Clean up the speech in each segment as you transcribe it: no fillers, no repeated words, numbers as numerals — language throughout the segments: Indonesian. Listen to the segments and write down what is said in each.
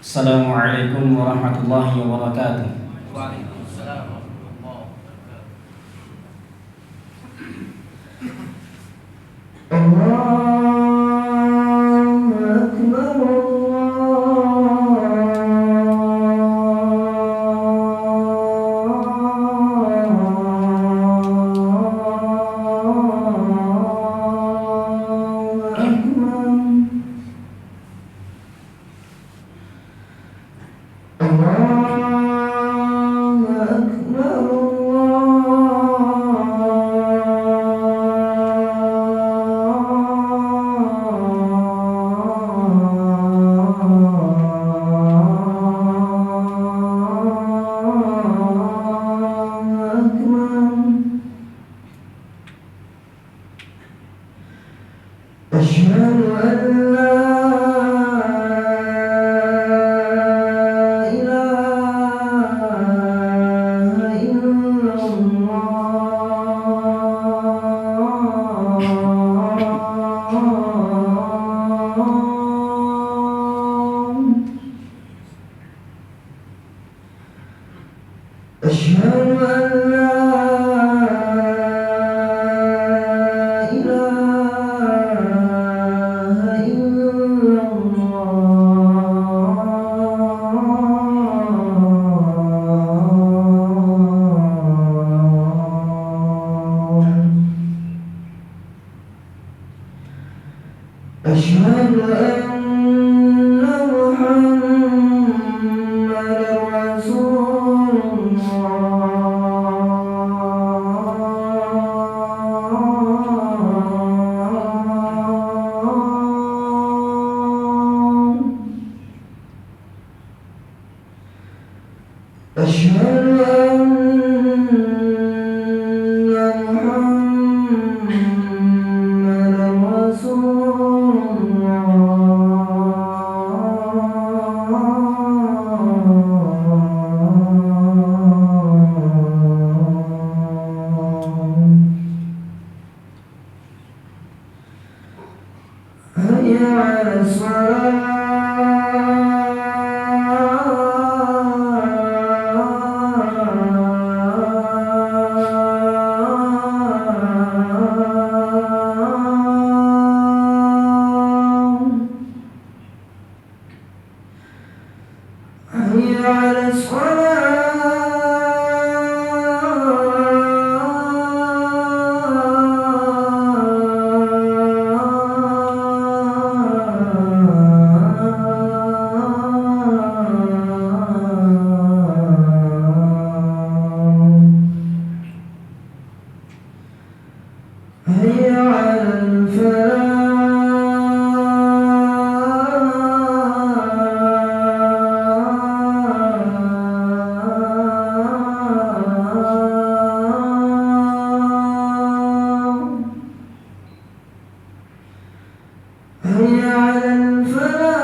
Assalamualaikum warahmatullahi wabarakatuh. Waalaikumsalam warahmatullahi wabarakatuh. Allahu Akbar. أشهد أن لا إله إلا الله. أشهد أن لا أشهد أن محمدًا رسول الله. أشهد أن محمدًا رسول حي على الصلاة. حي على هيا على الفلاح. هيا على الفلاح.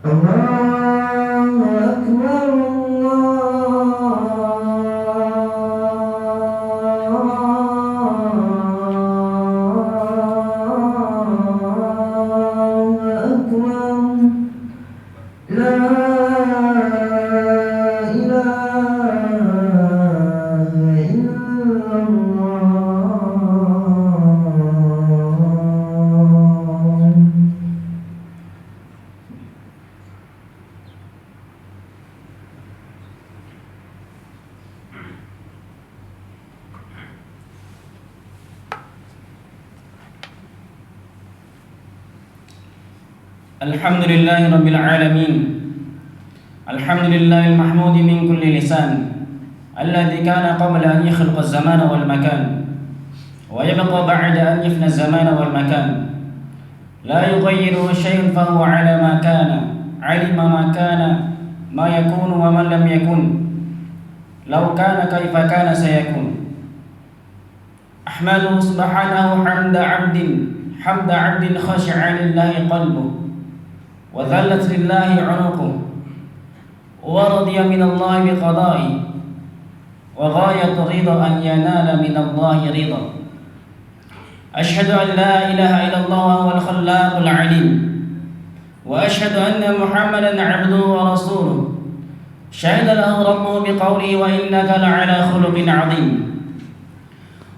الله أكبر. الله أكبر. لا إله إلا الله. Alhamdulillahi rabbil alamin. Alhamdulillahil mahmudi min kulli lisan. Alladzi kana qabla an yakhluqa az-zamana wal makan wa yabqa ba'da an yafna az-zamana wal makan. La yughayyiru shay'un fa huwa 'ala ma kana. 'alima ma kana ma yakunu wa man lam yakun. Law kana kaifa kana sayakun. Ahmaduhu subhanahu hamda 'abdin خشع لله قلبه وذلت لله عنقه ورضي من الله بقضائه وغاية رضا أن ينال من الله رضا. أشهد أن لا إله إلا الله وهو الخلاق العليم وأشهد أن محمدا عبده ورسوله شهد له ربه بقوله وإنك لعلى خلق عظيم.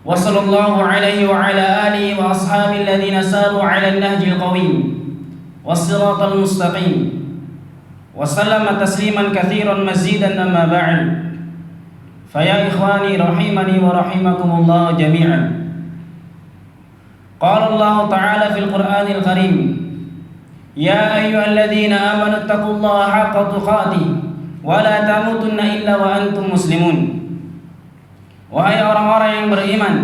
وصلى الله عليه وعلى آله وأصحابه الذين ساروا على النهج القويم والصراط المستقيم وسلم تسليما كثيرا مزيدا. أما بعد، فيا إخواني رحمني ورحمكم الله جميعا، قال الله تعالى في القرآن الكريم: يا أيها الذين آمنوا اتقوا الله حق تقاته ولا تموتن إلا وأنتم مسلمون. Wahai orang-orang yang beriman,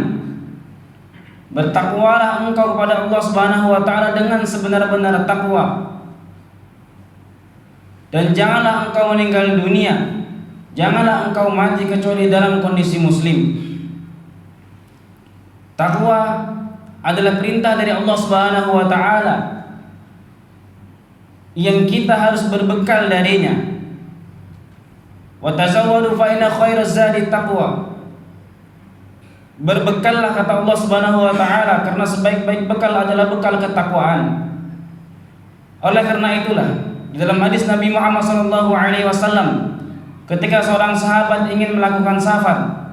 bertakwalah engkau kepada Allah Subhanahu wa taala dengan sebenar-benar takwa. Dan janganlah engkau meninggal dunia, janganlah engkau mati kecuali dalam kondisi muslim. Takwa adalah perintah dari Allah Subhanahu wa taala yang kita harus berbekal darinya. Wa tazawwadu fa inna khairaz zadi taqwa. Berbekallah kata Allah Subhanahu wa taala, karena sebaik-baik bekal adalah bekal ketakwaan. Oleh karena itulah di dalam hadis Nabi Muhammad SAW, ketika seorang sahabat ingin melakukan safar,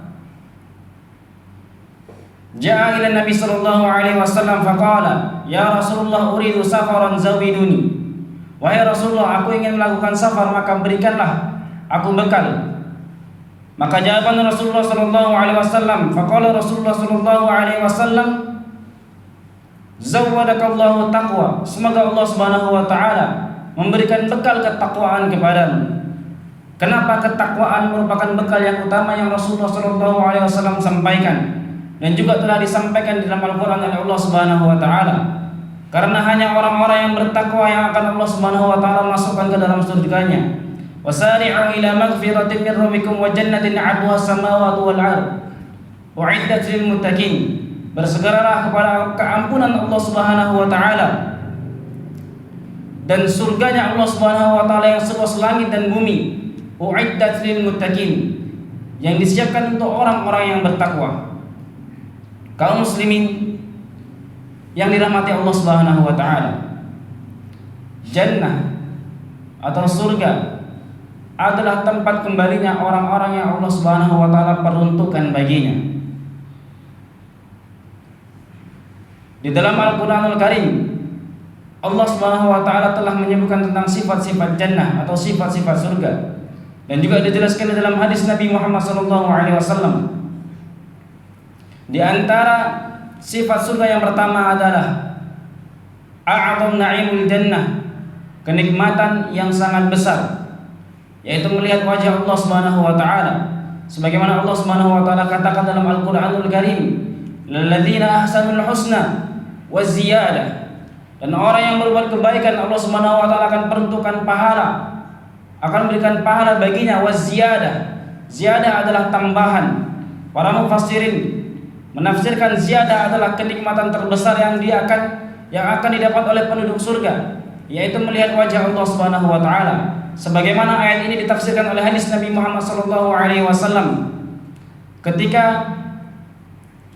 ja'a ila Nabi SAW faqala, ya Rasulullah uridu safaran zawiduni. Wahai Rasulullah, aku ingin melakukan safar, maka berikanlah aku bekal. Maka jawaban Rasulullah SAW, faqala Rasulullah SAW, zawwadakallahu taqwa. Semoga Allah Subhanahu wa taala memberikan bekal ketakwaan kepadamu. Kenapa ketakwaan merupakan bekal yang utama yang Rasulullah SAW sampaikan dan juga telah disampaikan di dalam Al-Quran oleh Allah Subhanahu wa taala? Karena hanya orang-orang yang bertakwa yang akan Allah Subhanahu wa taala masukkan ke dalam surganya. Wasari'u ila maghfiratin min rabbikum wa jannatin 'arduha as-samawati wal 'ardh u'iddat lil muttaqin. Bersegeralah kepada keampunan Allah Subhanahu wa taala dan surganya Allah Subhanahu wa taala yang seluas langit dan bumi. U'iddat lil muttaqin, yang disiapkan untuk orang-orang yang bertakwa. Kaum muslimin yang dirahmati Allah Subhanahu wa taala, jannah atau surga adalah tempat kembalinya orang-orang yang Allah Subhanahu wa taala peruntukkan baginya. Di dalam Al-Qur'anul Karim, Allah Subhanahu wa taala telah menyebutkan tentang sifat-sifat jannah atau sifat-sifat surga, dan juga dijelaskan di dalam hadis Nabi Muhammad SAW. Di antara sifat surga yang pertama adalah a'adham na'imul jannah, kenikmatan yang sangat besar, yaitu melihat wajah Allah Subhanahu wa taala. Sebagaimana Allah Subhanahu wa taala katakan dalam Al-Qur'anul Karim, lilladzina ahsanul husna wa ziyadah. Dan orang yang berbuat kebaikan, Allah Subhanahu wa taala akan peruntukkan pahala, akan berikan pahala baginya, wa ziyadah. Ziyadah adalah tambahan. Para mufassirin menafsirkan ziyadah adalah kenikmatan terbesar yang akan didapat oleh penduduk surga, yaitu melihat wajah Allah Subhanahu wa taala. Sebagaimana ayat ini ditafsirkan oleh hadis Nabi Muhammad SAW, ketika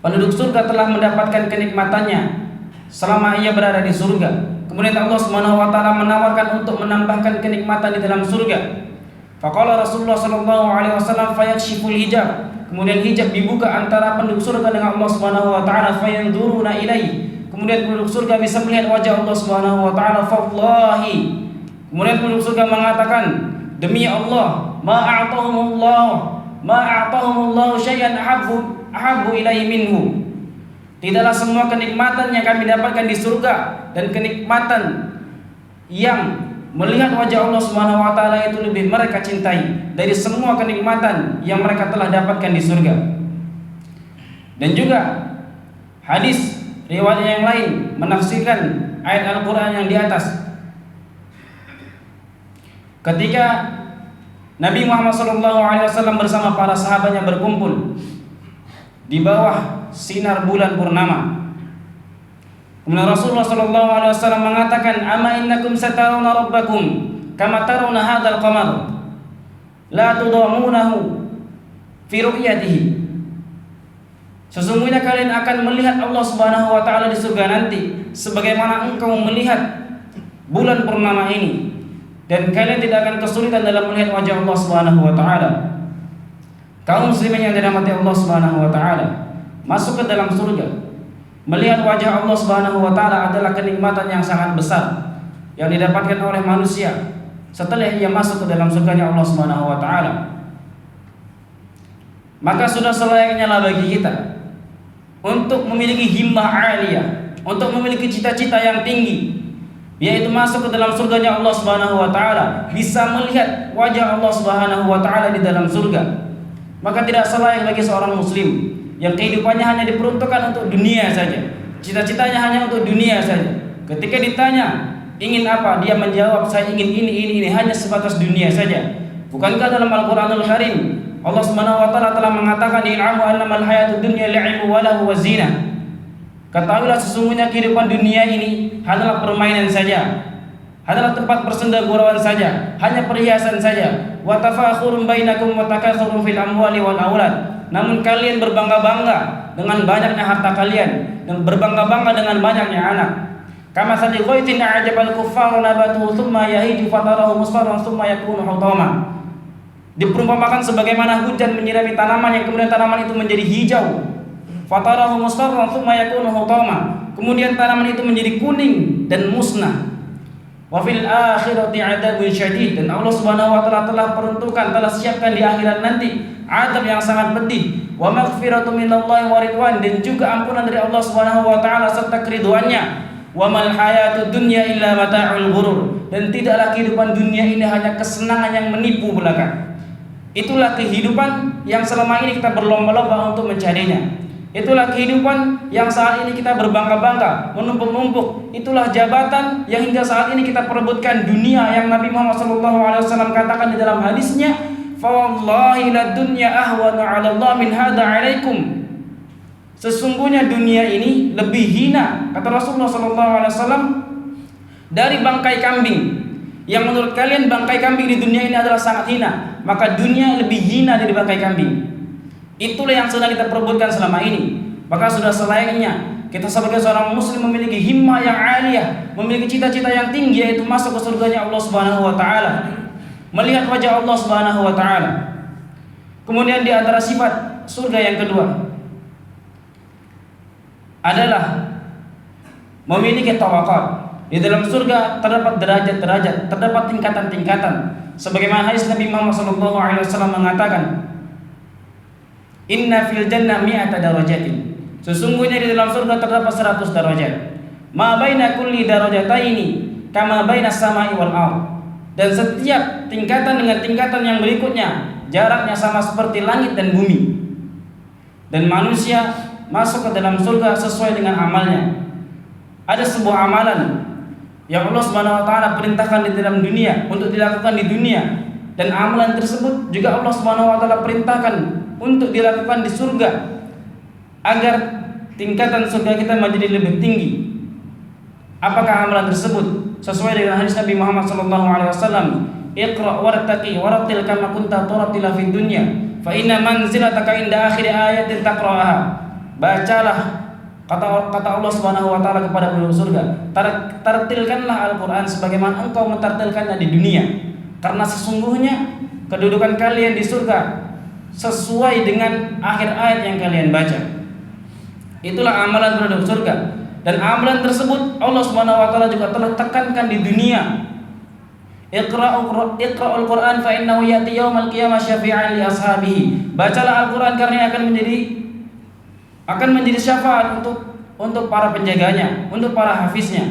penduduk surga telah mendapatkan kenikmatannya selama ia berada di surga, kemudian Allah Subhanahu wa taala menawarkan untuk menambahkan kenikmatan di dalam surga. Faqala Rasulullah SAW fayakshiful hijab, kemudian hijab dibuka antara penduduk surga dengan Allah Subhanahu wa taala, fayanzuruna ilaihi, kemudian penduduk surga bisa melihat wajah Allah Subhanahu wa taala. Fawallahi, kemudian penduduk surga mengatakan, demi Allah, ma a'tahumullahu syai'an ahabbu ilaihi minhu. Tidaklah semua kenikmatan yang kami dapatkan di surga dan kenikmatan yang melihat wajah Allah Subhanahu wa taala itu lebih mereka cintai dari semua kenikmatan yang mereka telah dapatkan di surga. Dan juga hadis riwayat yang lain menafsirkan ayat Al-Qur'an yang di atas. Ketika Nabi Muhammad SAW bersama para sahabatnya berkumpul di bawah sinar bulan purnama, Kemudian Rasulullah sallallahu alaihi wasallam mengatakan, "Ama innakum satarawna rabbakum kama tarawna hadzal qamar la tudamunahu fi ru'yatihi." Sesungguhnya kalian akan melihat Allah Subhanahu wa taala di surga nanti sebagaimana engkau melihat bulan purnama ini, dan kalian tidak akan kesulitan dalam melihat wajah Allah Subhanahu wa taala. Kaum muslimin yang dirahmati Allah Subhanahu wa taala, masuk ke dalam surga, melihat wajah Allah Subhanahu wa taala adalah kenikmatan yang sangat besar yang didapatkan oleh manusia setelah ia masuk ke dalam surganya Allah Subhanahu wa taala. Maka sudah selayaknya lah bagi kita untuk memiliki himmah aliyah, untuk memiliki cita-cita yang tinggi, yaitu masuk ke dalam surganya Allah Subhanahu wa taala, bisa melihat wajah Allah Subhanahu wa taala di dalam surga. Maka tidak selayak bagi seorang muslim yang kehidupannya hanya diperuntukkan untuk dunia saja, cita-citanya hanya untuk dunia saja. Ketika ditanya ingin apa, dia menjawab saya ingin ini, hanya sebatas dunia saja. Bukankah dalam Al-Qur'anul Karim Allah Subhanahu wa taala telah mengatakan, "I'lamu annamal hayatud dunya la'ibu wa lahu wa zinah." Ketahuilah sesungguhnya kehidupan dunia ini hanyalah permainan saja, hanyalah tempat persendagurauan saja, hanya perhiasan saja. Wa tafakhurun bainakum wa takatsurun fil amwali wal aulad. Namun kalian berbangga-bangga dengan banyaknya harta kalian dan berbangga-bangga dengan banyaknya anak. Kama sadi ghaitin a'jabal kuffar nabatuhu thumma yahiju fatarahu musfarran thumma yakunu hutama. Diperumpamakan sebagaimana hujan menyirami tanaman yang kemudian tanaman itu menjadi hijau. Fatarahu musfarran thumma yakunu hutama. Kemudian tanaman itu menjadi kuning dan musnah. Wa fil akhirati 'adzabun syadid, dan Allah Subhanahu wa taala telah peruntukkan, telah siapkan di akhirat nanti azab yang sangat pedih. Wa maghfiratu minallahi wa ridwan, dan juga ampunan dari Allah Subhanahu wa taala serta keridhoannya. Wa mal hayatud dunya illa mata'ul ghurur, dan tidaklah kehidupan dunia ini hanya kesenangan yang menipu belaka. Itulah kehidupan yang selama ini kita berlomba-lomba untuk mencarinya. Itulah kehidupan yang saat ini kita berbangga-bangga, menumpuk-numpuk. Itulah jabatan yang hingga saat ini kita perebutkan dunia, yang Nabi Muhammad SAW katakan di dalam hadisnya, "Fa wallahi la dunya ahwanu 'ala Allah min hadza 'alaikum." Sesungguhnya dunia ini lebih hina, kata Rasulullah SAW, dari bangkai kambing. Yang menurut kalian bangkai kambing di dunia ini adalah sangat hina, maka dunia lebih hina dari bangkai kambing. Itulah yang sedang kita perebutkan selama ini. Maka sudah selayaknya kita sebagai seorang muslim memiliki himmah yang aliyah, memiliki cita-cita yang tinggi, yaitu masuk ke surganya Allah Subhanahu wa taala, melihat wajah Allah Subhanahu wa taala. Kemudian di antara sifat surga yang kedua adalah memiliki tawaqat. Di dalam surga terdapat derajat-derajat, terdapat tingkatan-tingkatan. Sebagaimana hadis Nabi Muhammad SAW mengatakan, "Inna fil jannah mi'ata darajatin." Sesungguhnya di dalam surga terdapat 100 derajat. Ma baina kulli darajataini kama baina samai wal ardh. Dan setiap tingkatan dengan tingkatan yang berikutnya jaraknya sama seperti langit dan bumi. Dan manusia masuk ke dalam surga sesuai dengan amalnya. Ada sebuah amalan yang Allah Subhanahu wa taala perintahkan di dalam dunia untuk dilakukan di dunia, dan amalan tersebut juga Allah Subhanahu wa taala perintahkan untuk dilakukan di surga agar tingkatan surga kita menjadi lebih tinggi. Apakah amalan tersebut? Sesuai dengan hadis Nabi Muhammad SAW, "Iqra wartaqi warattil kama kunta turatila fid dunya, fa inna manzilataka inda akhir ayatin taqra'aha." Bacalah, kata Allah Subhanahu wa taala kepada penduduk surga, tartilkanlah Al-Qur'an sebagaimana engkau mentartilkannya di dunia, karena sesungguhnya kedudukan kalian di surga sesuai dengan akhir ayat yang kalian baca. Itulah amalan penduduk surga, dan amalan tersebut Allah Subhanahu wa taala juga telah tekankan di dunia. Iqra'ul Qur'an fa innahu ya'ti yaumal qiyamah syafi'an li ashabihi. Bacalah Al-Qur'an karena akan menjadi syafaat untuk para penjaganya, untuk para hafiznya.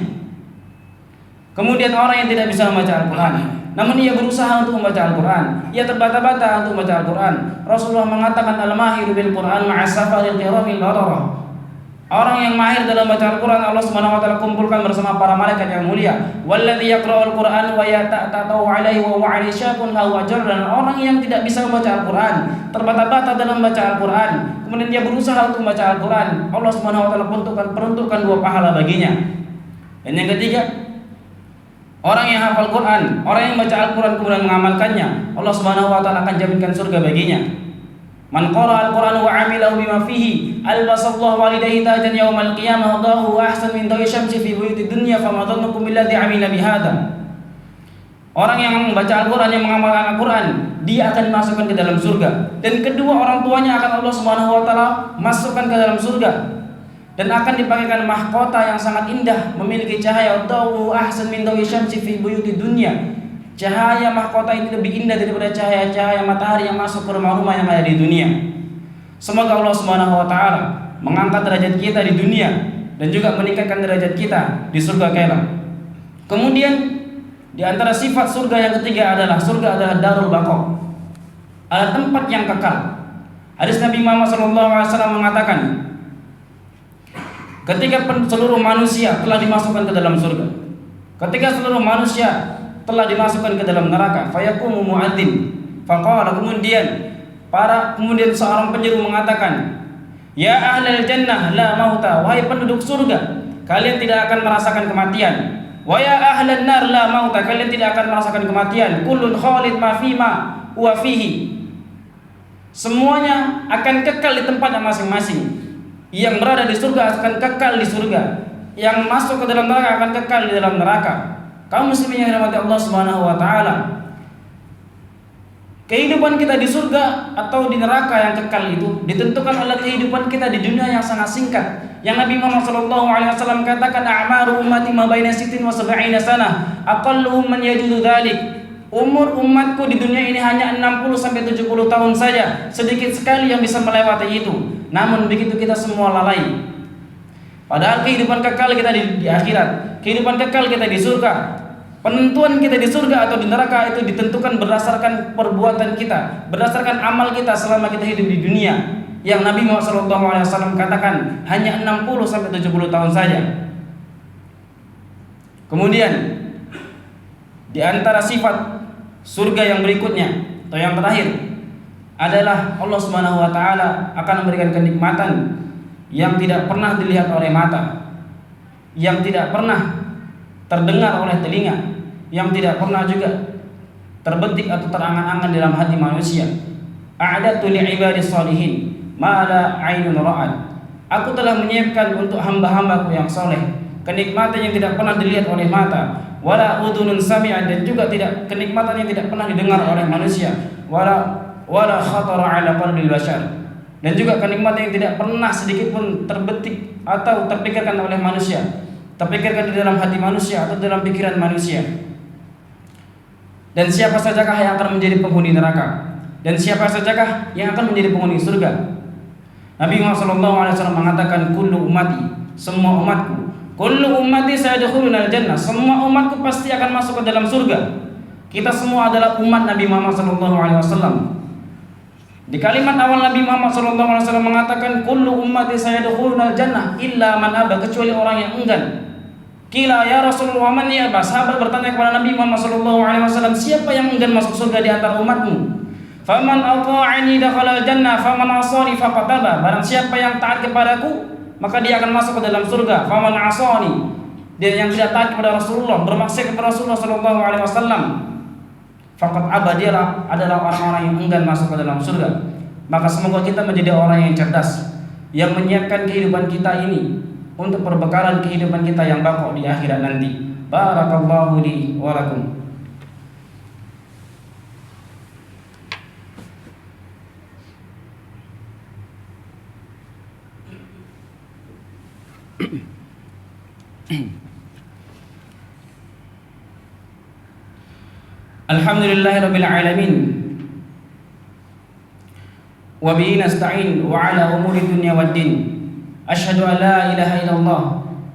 Kemudian orang yang tidak bisa membaca Al-Qur'an, namun ia berusaha untuk membaca Al-Qur'an, ia terbata-bata untuk membaca Al-Qur'an. Rasulullah mengatakan, "Al-mahiru bil Qur'an ma'as safaril kiramil bararah." Orang yang mahir dalam baca Al-Quran, Allah Subhanahu wa taala kumpulkan bersama para malaikat yang mulia. Walladzi yaqra'ul Qur'an wa yata'ta'u 'alaihi wa huwa 'alaihi syaqun lahu ajr. Dan orang yang tidak bisa membaca Al-Quran, terbata-bata dalam membaca Al-Quran, kemudian dia berusaha untuk membaca Al-Quran, Allah Subhanahu wa taala peruntukkan 2 pahala baginya. Dan yang ketiga, orang yang hafal Quran, orang yang baca Al-Quran kemudian mengamalkannya, Allah Subhanahu wa taala akan jaminkan surga baginya. Man qara'a al-Qur'ana wa 'amilahu bima fihi albasallahu walidayhi tajan yaumal qiyamah dahu ahsan min dawi syamsi fi buyutid dunya fama dhannukum billadzi 'amila bihadza. Orang yang membaca Al-Quran, yang mengamalkan Al-Quran, dia akan dimasukkan ke dalam surga. Dan kedua orang tuanya akan Allah Subhanahu wa taala masukkan ke dalam surga. Dan akan dipakaikan mahkota yang sangat indah, memiliki cahaya dawu ahsan min dawi syamsi fi buyutid dunya. Cahaya mahkota ini lebih indah daripada cahaya-cahaya matahari yang masuk ke rumah-rumah yang ada di dunia. Semoga Allah Subhanahu wa taala mengangkat derajat kita di dunia dan juga meningkatkan derajat kita di surga kelak. Kemudian di antara sifat surga yang ketiga adalah surga adalah darul baqa. Ada tempat yang kekal. Hadis Nabi Muhammad SAW mengatakan, ketika seluruh manusia telah dimasukkan ke dalam surga, ketika seluruh manusia telah dimasukkan ke dalam neraka, fayaqumu muadzin faqala, kemudian seorang penyeru mengatakan, ya ahlal jannah la mauta, wahai penduduk surga, kalian tidak akan merasakan kematian. Wa ya ahlan nar la mauta, kalian tidak akan merasakan kematian. Kullun khalid ma fima wa fihi, semuanya akan kekal di tempatnya masing-masing. Yang berada di surga akan kekal di surga, yang masuk ke dalam neraka akan kekal di dalam neraka. Kaum muslimin yang dirahmati Allah Subhanahu wa taala, kehidupan kita di surga atau di neraka yang kekal itu ditentukan oleh kehidupan kita di dunia yang sangat singkat. Yang Nabi Muhammad SAW katakan, a'maru ummati ma baina 60 wa 70 sanah, aqalluhum man yajudu dzalik. Umur umatku di dunia ini hanya 60 sampai 70 tahun saja, sedikit sekali yang bisa melewati itu. Namun begitu kita semua lalai. Padahal kehidupan kekal kita di akhirat, kehidupan kekal kita di surga. Penentuan kita di surga atau di neraka itu ditentukan berdasarkan perbuatan kita, berdasarkan amal kita selama kita hidup di dunia. Yang Nabi Muhammad SAW katakan hanya 60 sampai 70 tahun saja. Kemudian di antara sifat surga yang berikutnya atau yang terakhir adalah Allah Subhanahu wa taala akan memberikan kenikmatan yang tidak pernah dilihat oleh mata, yang tidak pernah terdengar oleh telinga, yang tidak pernah juga terbetik atau terangan-angan dalam hati manusia. A'datu li'ibadis shalihin ma la 'ainun ra'at. Aku telah menyiapkan untuk hamba-hambaku yang soleh kenikmatan yang tidak pernah dilihat oleh mata, wala udhunun sami'at, dan juga tidak kenikmatan yang tidak pernah didengar oleh manusia, wala khatara 'ala qalbil bashar, dan juga kenikmatan yang tidak pernah sedikit pun terbetik atau terpikirkan oleh manusia, terpikirkan di dalam hati manusia atau dalam pikiran manusia. Dan siapa sajakah yang akan menjadi penghuni neraka? Dan siapa sajakah yang akan menjadi penghuni surga? Nabi Muhammad SAW mengatakan, kullu ummati, semua umatku, kullu ummati sayadkhuluna al-jannah, semua umatku pasti akan masuk ke dalam surga. Kita semua adalah umat Nabi Muhammad SAW. Di kalimat awal Nabi Muhammad SAW mengatakan, kullu ummati sayadkhuluna al-jannah illa man aba, kecuali orang yang enggan. Qila ya Rasulullah man yaba, sahabat bertanya kepada Nabi Muhammad SAW, siapa yang enggan masuk surga di antara umatmu? Faman ata'ani dakhala al-jannah faman asani faqad aba, barang siapa yang taat kepadaku maka dia akan masuk ke dalam surga. Faman asani, dia yang tidak taat kepada Rasulullah, bermaksiat kepada Rasulullah SAW, faqad aba, dia adalah orang-orang yang enggan masuk ke dalam surga. Maka semoga kita menjadi orang yang cerdas, yang menyiapkan kehidupan kita ini untuk perbekalan kehidupan kita yang baqa di akhirat nanti. Barakallahu li wa lakum. Alhamdulillahirabbil alamin. Wa bihi nasta'in wa ala umuri dunya waddin. Asyhadu an la ilaha illallah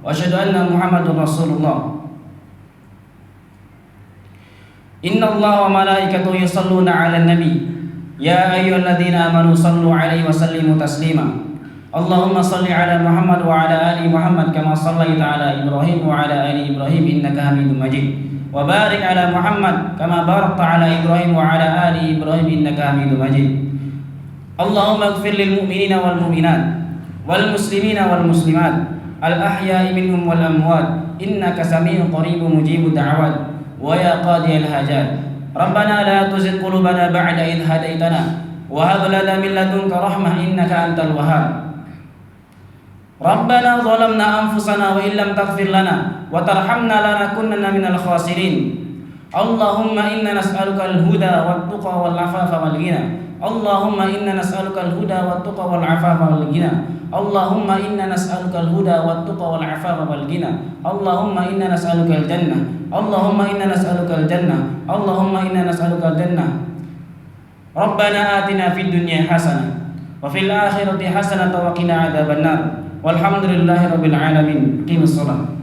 wa asyhadu anna Muhammadar Rasulullah. Innallaha wa malaikatahu yusholluna 'alan nabi. Ya ayyuhalladzina amanu shallu 'alaihi wa sallimu taslima. اللهم صل على محمد وعلى آل محمد كما صليت على إبراهيم وعلى آل إبراهيم إنك حميد مجيد وبارك على محمد كما باركت على إبراهيم وعلى آل إبراهيم إنك حميد مجيد اللهم اغفر للمؤمنين والمؤمنات والمسلمين والمسلمات الأحياء منهم والأموات إنك سميع قريب مجيب الدعوات ويا قاضي الحاجات ربنا لا تزغ قلوبنا بعد إذ هديتنا وهب لنا من لدنك رحمة إنك أنت الوهاب ربنا ظلمنا أنفسنا وإن لم تغفر لنا وترحمنا لنكونن من الخاسرين اللهم إنا نسألك الهدى والتقى والعفاف والغنى اللهم إنا نسألك الهدى والتقى والعفاف والغنى اللهم إنا نسألك الهدى والتقى والعفاف والغنى اللهم إنا نسألك الجنة اللهم إنا نسألك الجنة اللهم إنا نسألك الجنة ربنا آتنا في الدنيا حسنة وفي الآخرة حسنة وقنا عذاب النار والحمد لله رب العالمين قيم الصلاة